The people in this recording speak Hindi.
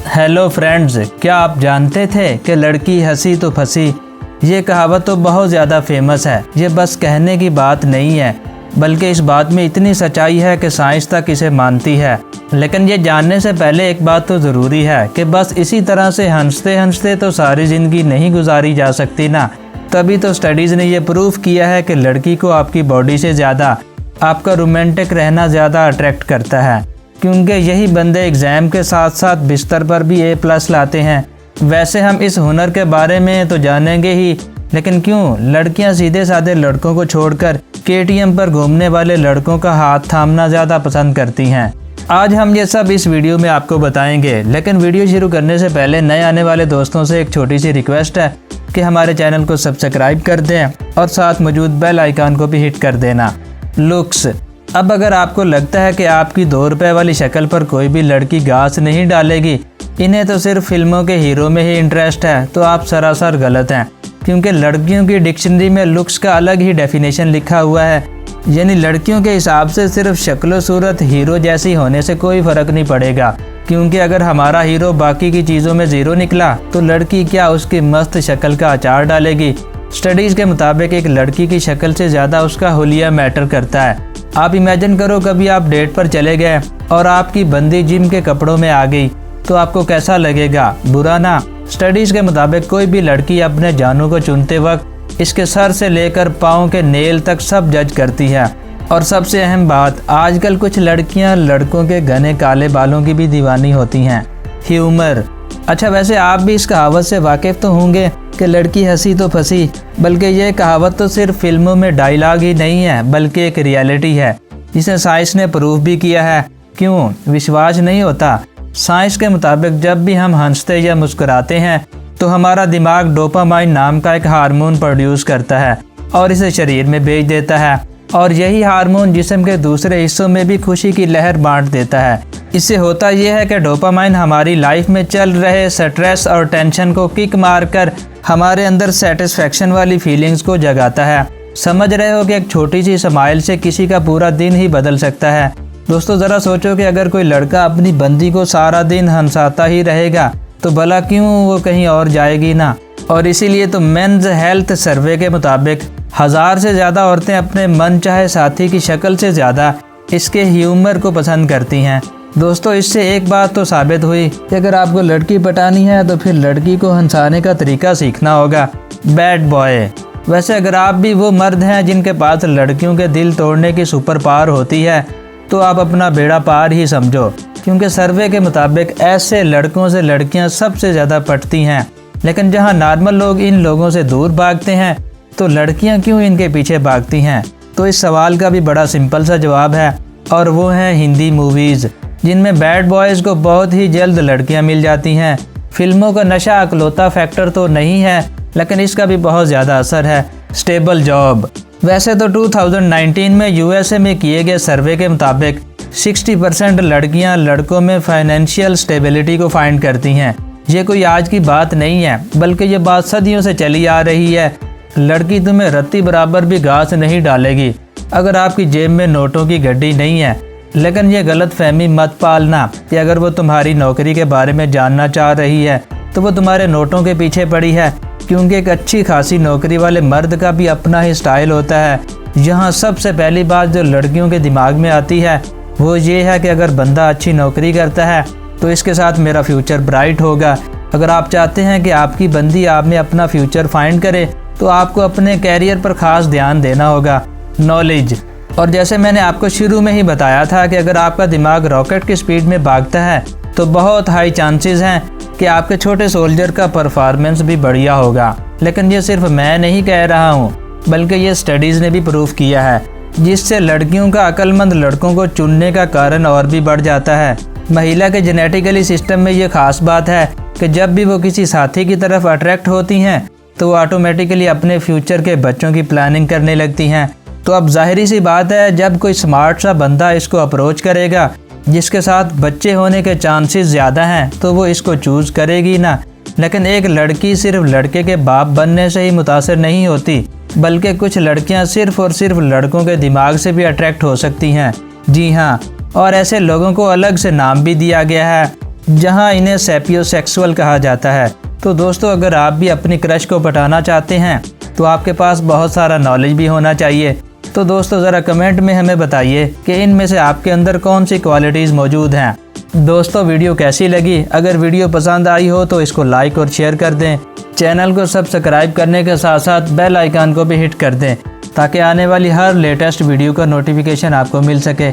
हेलो फ्रेंड्स, क्या आप जानते थे कि लड़की हंसी तो फंसी। ये कहावत तो बहुत ज़्यादा फेमस है। ये बस कहने की बात नहीं है, बल्कि इस बात में इतनी सच्चाई है कि साइंस तक इसे मानती है। लेकिन ये जानने से पहले एक बात तो ज़रूरी है कि बस इसी तरह से हंसते हंसते तो सारी ज़िंदगी नहीं गुजारी जा सकती ना। तभी तो स्टडीज़ ने ये प्रूफ किया है कि लड़की को आपकी बॉडी से ज़्यादा आपका रोमांटिक रहना ज़्यादा अट्रैक्ट करता है, क्योंकि यही बंदे एग्ज़ाम के साथ साथ बिस्तर पर भी A+ लाते हैं। वैसे हम इस हुनर के बारे में तो जानेंगे ही, लेकिन क्यों लड़कियां सीधे साधे लड़कों को छोड़कर KTM पर घूमने वाले लड़कों का हाथ थामना ज़्यादा पसंद करती हैं। आज हम ये सब इस वीडियो में आपको बताएंगे। लेकिन वीडियो शुरू करने से पहले नए आने वाले दोस्तों से एक छोटी सी रिक्वेस्ट है कि हमारे चैनल को सब्सक्राइब कर दें और साथ मौजूद बेल आइकन को भी हिट कर देना। लुक्स। अब अगर आपको लगता है कि आपकी 2 रुपए वाली शक्ल पर कोई भी लड़की घास नहीं डालेगी, इन्हें तो सिर्फ फिल्मों के हीरो में ही इंटरेस्ट है, तो आप सरासर गलत हैं। क्योंकि लड़कियों की डिक्शनरी में लुक्स का अलग ही डेफिनेशन लिखा हुआ है। यानी लड़कियों के हिसाब से सिर्फ शक्ल सूरत हीरो जैसी होने से कोई फ़र्क नहीं पड़ेगा। क्योंकि अगर हमारा हीरो बाकी की चीज़ों में ज़ीरो निकला तो लड़की क्या उसकी मस्त शक्ल का अचार डालेगी। स्टडीज़ के मुताबिक एक लड़की की शक्ल से ज़्यादा उसका हुलिया मैटर करता है। आप इमेजिन करो, कभी आप डेट पर चले गए और आपकी बंदी जिम के कपड़ों में आ गई, तो आपको कैसा लगेगा? बुरा ना। स्टडीज़ के मुताबिक कोई भी लड़की अपने जानू को चुनते वक्त इसके सर से लेकर पाँव के नेल तक सब जज करती है। और सबसे अहम बात, आजकल कुछ लड़कियां लड़कों के घने काले बालों की भी दीवानी होती हैं। ह्यूमर। अच्छा, वैसे आप भी इस कहावत से वाकिफ़ तो होंगे कि लड़की हंसी तो फंसी, बल्कि ये कहावत तो सिर्फ फिल्मों में डायलॉग ही नहीं है, बल्कि एक रियलिटी है जिसे साइंस ने प्रूफ भी किया है। क्यों विश्वास नहीं होता? साइंस के मुताबिक जब भी हम हंसते या मुस्कुराते हैं तो हमारा दिमाग डोपामाइन नाम का एक हार्मोन प्रोड्यूस करता है और इसे शरीर में भेज देता है। और यही हार्मोन जिस्म के दूसरे हिस्सों में भी खुशी की लहर बांट देता है। इससे होता यह है कि डोपामाइन हमारी लाइफ में चल रहे स्ट्रेस और टेंशन को किक मारकर हमारे अंदर सेटिस्फैक्शन वाली फीलिंग्स को जगाता है। समझ रहे हो कि एक छोटी सी स्माइल से किसी का पूरा दिन ही बदल सकता है। दोस्तों, ज़रा सोचो कि अगर कोई लड़का अपनी बंदी को सारा दिन हंसाता ही रहेगा तो भला क्यों वो कहीं और जाएगी ना। और इसीलिए तो मेंस हेल्थ सर्वे के मुताबिक 1000 से ज़्यादा औरतें अपने मन चाहे साथी की शक्ल से ज़्यादा इसके ह्यूमर को पसंद करती हैं। दोस्तों, इससे एक बात तो साबित हुई कि अगर आपको लड़की पटानी है तो फिर लड़की को हंसाने का तरीका सीखना होगा। Bad boy. वैसे अगर आप भी वो मर्द हैं जिनके पास लड़कियों के दिल तोड़ने की सुपर पावर होती है तो आप अपना बेड़ा पार ही समझो। क्योंकि सर्वे के मुताबिक ऐसे लड़कों से लड़कियां सबसे ज़्यादा पटती हैं। लेकिन जहां नॉर्मल लोग इन लोगों से दूर भागते हैं तो लड़कियां क्यों इनके पीछे भागती हैं? तो इस सवाल का भी बड़ा सिंपल सा जवाब है, और वो है हिंदी मूवीज़, जिनमें बैड बॉयज़ को बहुत ही जल्द लड़कियां मिल जाती हैं। फिल्मों का नशा अकलौता फैक्टर तो नहीं है, लेकिन इसका भी बहुत ज़्यादा असर है। Stable job. वैसे तो 2019 में USA में किए गए सर्वे के मुताबिक 60% लड़कियां लड़कों में फाइनेंशियल स्टेबिलिटी को फाइंड करती हैं। ये कोई आज की बात नहीं है, बल्कि ये बात सदियों से चली आ रही है। लड़की तुम्हें रत्ती बराबर भी घास नहीं डालेगी अगर आपकी जेब में नोटों की गड्डी नहीं है। लेकिन ये गलत फहमी मत पालना कि अगर वो तुम्हारी नौकरी के बारे में जानना चाह रही है तो वो तुम्हारे नोटों के पीछे पड़ी है। क्योंकि एक अच्छी खासी नौकरी वाले मर्द का भी अपना ही स्टाइल होता है। यहाँ सबसे पहली बात जो लड़कियों के दिमाग में आती है वो ये है कि अगर बंदा अच्छी नौकरी करता है तो इसके साथ मेरा फ्यूचर ब्राइट होगा। अगर आप चाहते हैं कि आपकी बंदी आप में अपना फ्यूचर फाइंड करे तो आपको अपने कैरियर पर ख़ास ध्यान देना होगा। नॉलेज। और जैसे मैंने आपको शुरू में ही बताया था कि अगर आपका दिमाग रॉकेट की स्पीड में भागता है तो बहुत हाई चांसेस हैं कि आपके छोटे सोल्जर का परफॉर्मेंस भी बढ़िया होगा। लेकिन ये सिर्फ मैं नहीं कह रहा हूँ, बल्कि ये स्टडीज़ ने भी प्रूफ किया है, जिससे लड़कियों का अक्लमंद लड़कों को चुनने का कारण और भी बढ़ जाता है। महिला के जेनेटिकली सिस्टम में ये खास बात है कि जब भी वो किसी साथी की तरफ अट्रैक्ट होती हैं तो वो ऑटोमेटिकली अपने फ्यूचर के बच्चों की प्लानिंग करने लगती हैं। तो अब जाहिर सी बात है, जब कोई स्मार्ट सा बंदा इसको अप्रोच करेगा जिसके साथ बच्चे होने के चांसेस ज़्यादा हैं तो वो इसको चूज़ करेगी ना। लेकिन एक लड़की सिर्फ लड़के के बाप बनने से ही मुतासर नहीं होती, बल्कि कुछ लड़कियां सिर्फ और सिर्फ लड़कों के दिमाग से भी अट्रैक्ट हो सकती हैं। जी हाँ, और ऐसे लोगों को अलग से नाम भी दिया गया है जहां इन्हें सैपियोसेक्सुअल कहा जाता है। तो दोस्तों, अगर आप भी अपनी क्रश को पटाना चाहते हैं तो आपके पास बहुत सारा नॉलेज भी होना चाहिए। तो दोस्तों, ज़रा कमेंट में हमें बताइए कि इनमें से आपके अंदर कौन सी क्वालिटीज़ मौजूद हैं। दोस्तों, वीडियो कैसी लगी? अगर वीडियो पसंद आई हो तो इसको लाइक और शेयर कर दें। चैनल को सब्सक्राइब करने के साथ साथ बेल आइकन को भी हिट कर दें ताकि आने वाली हर लेटेस्ट वीडियो का नोटिफिकेशन आपको मिल सके।